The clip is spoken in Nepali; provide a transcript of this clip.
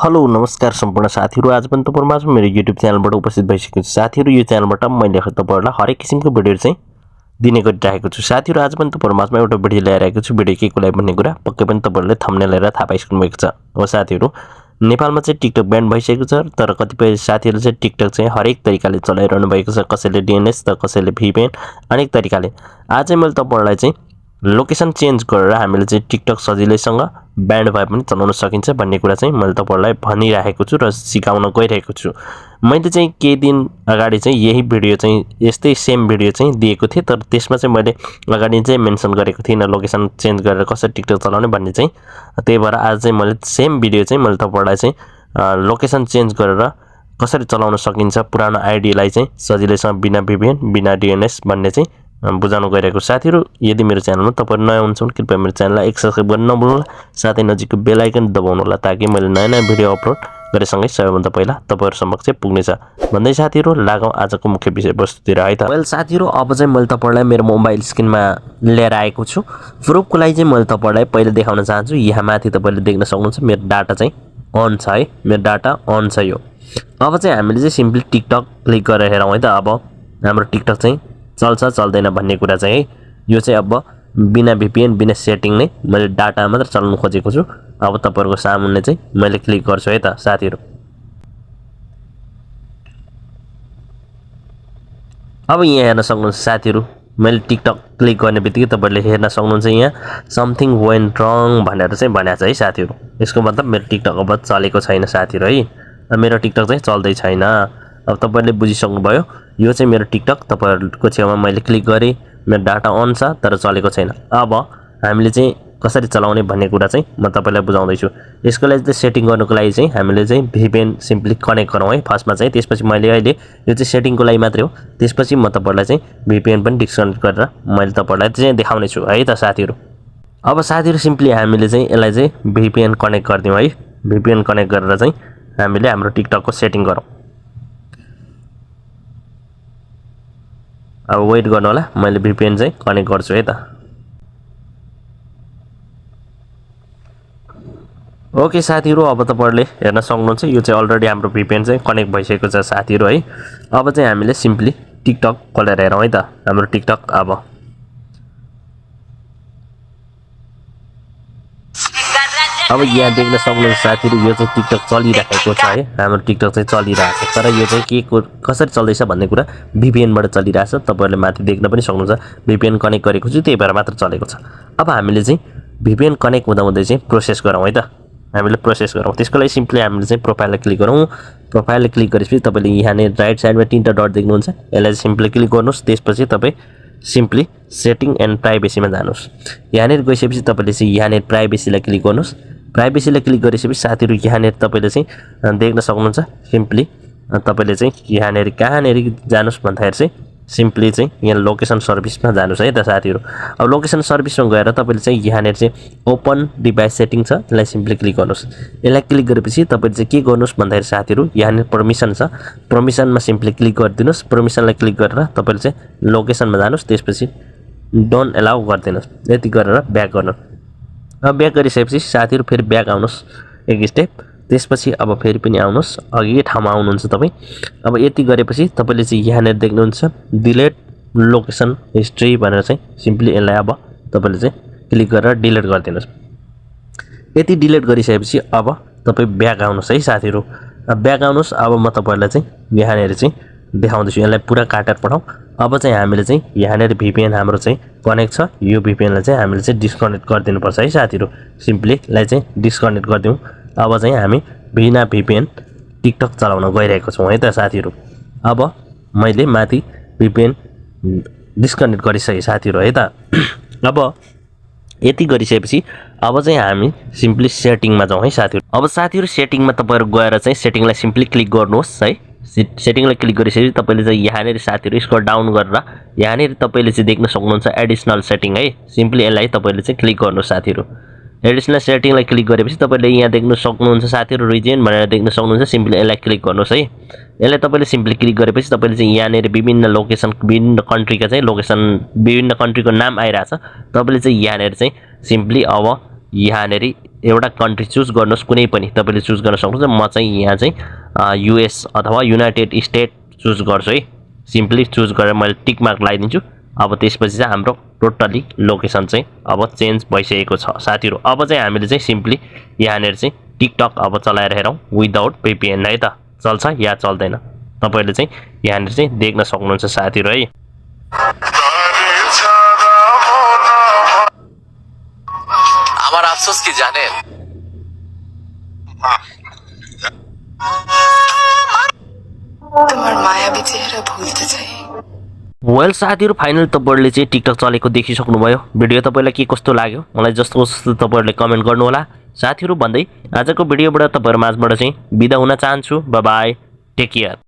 हेलो नमस्कार सम्पूर्ण साथीहरु आज पनि तपाईहरुमाझ मेरो YouTube च्यानलबाट उपस्थित भइसकेको छु। साथीहरु यो च्यानलबाट मैले तपाईहरुलाई हरेक किसिमको भिडियोहरु चाहिँ दिने गरिरहेको छु। साथीहरु आज पनि तपाईहरुमाझमा एउटा भिडियो ल्याएर आएको छु। भिडियो के को लागि भन्ने कुरा पक्कै पनि तपाईहरुले थम्बनेल हेरेर थाहा पाइसक्नु भएको छ। हो साथीहरु नेपालमा चाहिँ टिकटक ब्यान भइसकेको छ तर कतिपय साथीहरुले चाहिँ टिकटक चाहिँ हरेक तरिकाले चलाइरहनु भएको छ। कसैले DNS त कसैले VPN अनेक तरिकाले। आज चाहिँ मैले तपाईहरुलाई चाहिँ लोकेसन चेन्ज गरेर हामीले चाहिँ टिकटक सजिलैसँग ब्यान्ड भए पनि चलाउन सकिन्छ भन्ने कुरा चाहिँ मैले तपाईहरुलाई भनिरहेको छु र सिकाउन गइरहेको छु। मैले चाहिँ केही दिन अगाडि चाहिँ यही भिडियो चाहिँ यस्तै सेम भिडियो चाहिँ दिएको थिए तर त्यसमा चाहिँ मैले अगाडि चाहिँ मेन्सन गरेको थिएन लोकेसन चेन्ज गरेर कसरी टिकटक चलाउने भन्ने चाहिँ। त्यही भएर आज चाहिँ मैले सेम भिडियो चाहिँ मैले तपाईहरुलाई चाहिँ लोकेसन चेन्ज गरेर कसरी चलाउन सकिन्छ पुरानो आइडीलाई चाहिँ सजिलैसँग बिना VPN बिना DNS भन्ने चाहिँ बुझाउन गइरहेको साथीहरु। यदि मेरो च्यानलमा तपाईहरु नयाँ हुनुहुन्छ भने कृपया मेरो च्यानललाई सब्स्क्राइब गर्न नभुल्नुहोला साथै नजिकको बेल आइकन दबाउनु होला ताकि मैले नयाँ भिडियो अपलोड गरेसँगै सबैभन्दा पहिला तपाईहरु समक्ष पुग्नेछ। भन्दै साथीहरु लागौं आजको मुख्य विषयवस्तुतिर है त। वेल साथीहरु अब चाहिँ मैले तपाईहरुलाई मेरो मोबाइल स्क्रिनमा लिएर आएको छु। प्रुफको लागि चाहिँ मैले तपाईहरुलाई पहिले देखाउन चाहन्छु। यहाँ माथि तपाईले देख्न सक्नुहुन्छ मेरो डाटा चाहिँ अन छ है। मेरो डाटा अन छ यो। अब चाहिँ हामीले चाहिँ सिम्पली टिकटक क्लिक गरेर हेरौं है त। अब हाम्रो टिकटक चाहिँ चल्छ चल्दैन भन्ने कुरा चाहिँ है। यो चाहिँ अब बिना VPN बिना सेटिङ नै मैले डाटा मात्र चलाउन खोजेको छु। अब तपाईहरुको सामुन्ने चाहिँ मैले क्लिक गर्छु है त साथीहरु। अब यहाँ हेर्न सक्नुहुन्छ साथीहरु मैले टिकटक क्लिक गर्ने बित्तिकै तपाईहरुले हेर्न सक्नुहुन्छ यहाँ समथिङ वेन्ट रङ भनेर चाहिँ भनेको छ है साथीहरु। यसको मतलब मेरो टिकटक अब चलेको छैन साथीहरु है। मेरो टिकटक चाहिँ चल्दै छैन। अब तपाईहरुले बुझिसक्नु भयो यो चाहिँ मेरो टिकटक तपाईहरुको छेउमा मैले क्लिक गरे मेरो डाटा अन छ तर चलेको छैन। अब हामीले चाहिँ कसरी चलाउने भन्ने कुरा चाहिँ म तपाईलाई बुझाउँदै छु। यसको लागि चाहिँ सेटिङ गर्नको लागि चाहिँ हामीले चाहिँ VPN सिम्पली कनेक्ट गरौँ है फर्स्टमा चाहिँ। त्यसपछि मैले अहिले यो चाहिँ सेटिङको लागि मात्रै हो। त्यसपछि म तपाईलाई चाहिँ VPN पनि डिस्कनेक्ट गरेर मैले तपाईलाई चाहिँ देखाउने छु है त साथीहरु। अब साथीहरु सिम्पली हामीले चाहिँ यसलाई चाहिँ VPN कनेक्ट गर्दियौ है। VPN कनेक्ट गरेर चाहिँ हामीले हाम्रो टिकटकको सेटिङ गरौँ। अब वेट गर्नु होला मैले VPN चाहिँ कनेक्ट गर्छु है त। ओके साथीहरु अब तपाईहरुले हेर्न सक्नुहुन्छ यो चाहिँ अलरेडी हाम्रो VPN चाहिँ कनेक्ट भइसकेको छ साथीहरु है। अब चाहिँ हामीले सिम्पली टिकटक खोलेर हेरौँ है त हाम्रो टिकटक। अब यहाँ देख्न सक्नुहुन्छ साथीहरु यो चाहिँ टिकटक चलिरहेको छ है। हाम्रो टिकटक चाहिँ चलिरहेको छ तर यो चाहिँ के कसरी चल्दैछ भन्ने कुरा VPN बाट चलिरहेछ। तपाईहरुले माथि देख्न पनि सक्नुहुन्छ VPN कनेक्ट गरेको छु त्यही भएर मात्र चलेको छ। अब हामीले चाहिँ VPN कनेक्ट हुँदा हुँदै चाहिँ प्रोसेस गरौँ है त। हामीले प्रोसेस गरौँ। त्यसको लागि सिम्पली हामीले चाहिँ प्रोफाइललाई क्लिक गरौँ। प्रोफाइललाई क्लिक गरेपछि तपाईले यहाँ नै राइट साइडमा तीनटा डट देख्नुहुन्छ यसलाई सिम्पली क्लिक गर्नुस्। त्यसपछि तपाई सिम्पली सेटिङ एन्ड प्राइभेसीमा जानुस्। यहाँ गइसकेपछि तपाईले चाहिँ यहाँ प्राइभेसीलाई क्लिक गर्नुस्। प्राइभेसीलाई क्लिक गरेपछि साथीहरु यहाँ तपाईले चाहिँ देख्न सक्नुहुन्छ सिम्पली तपाईले चाहिँ यहाँ कहाँनेर जानुस् भन्दाखेरि चाहिँ सिम्पली चाहिँ यहाँ लोकेसन सर्भिसमा जानुस् है त साथीहरु। अब लोकेसन सर्भिसमा गएर तपाईले चाहिँ यहाँ चाहिँ ओपन डिभाइस सेटिङ छ यसलाई सिम्पली क्लिक गर्नुस्। यसलाई क्लिक गरेपछि तपाईले चाहिँ के गर्नुस् भन्दाखेरि साथीहरु यहाँ परमिसन छ परमिसनमा सिम्पली क्लिक गरिदिनुस्। परमिसनलाई क्लिक गरेर तपाईले चाहिँ लोकेसनमा जानुस्। त्यसपछि डोन्ट अलाउ गरिदिनुस्। यति गरेर ब्याक गर्नुस्। अब ब्याक गरिसकेपछि साथीहरु फेरि ब्याक आउनुस् एक स्टेप। त्यसपछि अब फेरि पनि आउनुस् अघि ठाउँमा आउनुहुन्छ तपाई। अब यति गरेपछि तपाईले चाहिँ यहाँ देख्नुहुन्छ डिलिट लोकेसन हिस्ट्री भनेर चाहिँ सिम्पली यसलाई अब तपाईले चाहिँ क्लिक गरेर डिलिट गरिदिनुस्। यति डिलिट गरिसकेपछि अब तपाई ब्याक आउनुस् है साथीहरु। अब ब्याक आउनुस्। अब म तपाईहरुलाई चाहिँ यहाँ चाहिँ देखाउँदैछु यसलाई पुरा काटेर पठाऊ। अब चाहिँ हामीले चाहिँ यहाँ VPN हाम्रो चाहिँ कनेक्ट छ। यो VPN लाई चाहिँ हामीले चाहिँ डिस्कनेक्ट गरिदिनु पर्छ है साथीहरु। सिम्पली लाई चाहिँ डिस्कनेक्ट गरिदिउँ। अब चाहिँ हामी बिना VPN टिकटक चलाउन गइरहेको छौं है त साथीहरु। अब मैले माथि VPN डिस्कनेक्ट गरिसके साथीहरु है त। अब यति गरिसकेपछि अब चाहिँ हामी सिम्पली सेटिङमा जाउँ है साथीहरु। अब साथीहरु सेटिङमा तपाईहरु गएर चाहिँ सेटिङलाई सिम्पली क्लिक गर्नुहोस् है। सेटिङलाई क्लिक गरिसकेपछि तपाईले चाहिँ यहाँ साथीहरु स्क्रल डाउन गरेर यहाँ तपाईले चाहिँ देख्न सक्नुहुन्छ एडिसनल सेटिङ है। सिम्पली यसलाई तपाईले चाहिँ क्लिक गर्नुहोस् साथीहरु। एडिसनल सेटिङलाई क्लिक गरेपछि तपाईले यहाँ देख्न सक्नुहुन्छ साथीहरु रिजन भनेर देख्न सक्नुहुन्छ। सिम्पली यसलाई क्लिक गर्नुहोस् है। यसलाई तपाईले सिम्पली क्लिक गरेपछि तपाईले चाहिँ यहाँ विभिन्न लोकेसन विभिन्न कन्ट्रीका चाहिँ लोकेसन विभिन्न कन्ट्रीको नाम आइराछ। तपाईले चाहिँ यहाँ चाहिँ सिम्पली अब यहाँनेरि एउटा कन्ट्री चुज गर्नुहोस् कुनै पनि तपाईँले चुज गर्न सक्नुहुन्छ म चाहिँ यहाँ चाहिँ युएस अथवा युनाइटेड स्टेट चुज गर्छु है सिम्पली चुज गरेर मैले टिक मार्क लगाइदिन्छु अब त्यसपछि चाहिँ हाम्रो टोटली लोकेसन चाहिँ अब चेन्ज भइसकेको छ साथीहरु अब चाहिँ हामीले चाहिँ सिम्पली यहाँनेर चाहिँ टिकटक अब चलाएर हेरौँ विदाउट VPN है त चल्छ या चल्दैन तपाईहरुले चाहिँ यहाँनेर चाहिँ देख्न सक्नुहुन्छ साथीहरु है আমার আফসোস কি জানেন তোমার মায়াবী চেহারা ভুলতে চাই वेल साथीहरु फाइनल तपाईहरुले चाहिँ टिकटक चलेको देखिसक्नुभयो भिडियो तपाईलाई के कस्तो लाग्यो मलाई जस्तो तपाईहरुले कमेन्ट गर्नु होला साथीहरु भन्दै आजको भिडियोबाट तपाईहरु माझबाट चाहिँ बिदा हुन चाहन्छु बाइ बाइ टेक केयर